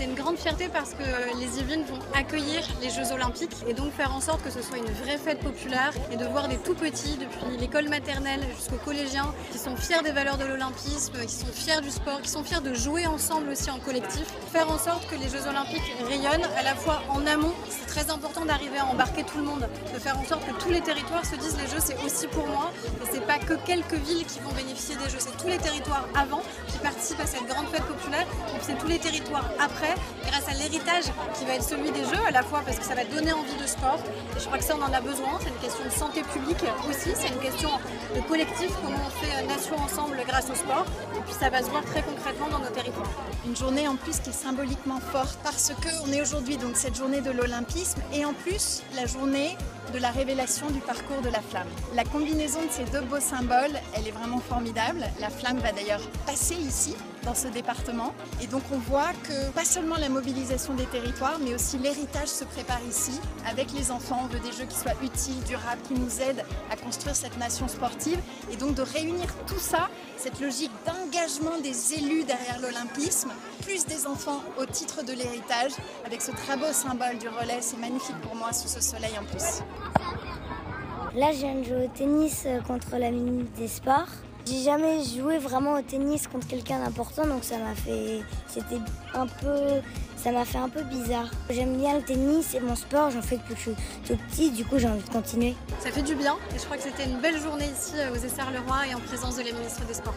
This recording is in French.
C'est une grande fierté parce que les Yvelines vont accueillir les Jeux Olympiques et donc faire en sorte que ce soit une vraie fête populaire et de voir des tout petits, depuis l'école maternelle jusqu'aux collégiens, qui sont fiers des valeurs de l'olympisme, qui sont fiers du sport, qui sont fiers de jouer ensemble aussi en collectif. Faire en sorte que les Jeux Olympiques rayonnent à la fois en amont, c'est très important d'arriver à embarquer tout le monde, de faire en sorte que tous les territoires se disent les Jeux c'est aussi pour moi et c'est pas que quelques villes qui vont bénéficier des Jeux, c'est tous les territoires avant qui participent à cette grande fête populaire et puis c'est tous les territoires après grâce à l'héritage qui va être celui des Jeux à la fois parce que ça va donner envie de sport et je crois que ça on en a besoin, c'est une question de santé publique aussi, c'est une question de collectif, comment on fait nation ensemble grâce au sport et puis ça va se voir très concrètement dans nos territoires. Une journée en plus qui est symboliquement forte parce qu'on est aujourd'hui donc cette journée de l'olympisme et en plus la journée de la révélation du parcours de la flamme. La combinaison de ces deux beaux symboles, elle est vraiment formidable. La flamme va d'ailleurs passer ici, dans ce département. Et donc on voit que pas seulement la mobilisation des territoires, mais aussi l'héritage se prépare ici. Avec les enfants, on veut des jeux qui soient utiles, durables, qui nous aident à construire cette nation sportive. Et donc de réunir tout ça, cette logique d'engagement des élus derrière l'olympisme, plus des enfants au titre de l'héritage, avec ce très beau symbole du relais, c'est magnifique pour moi sous ce soleil en plus. Là, je viens de jouer au tennis contre la ministre des Sports. J'ai jamais joué vraiment au tennis contre quelqu'un d'important, donc ça m'a fait un peu bizarre. J'aime bien le tennis, c'est mon sport, j'en fais depuis que je suis tout petit, du coup j'ai envie de continuer. Ça fait du bien et je crois que c'était une belle journée ici aux Essarts-le-Roi et en présence de la ministre des Sports.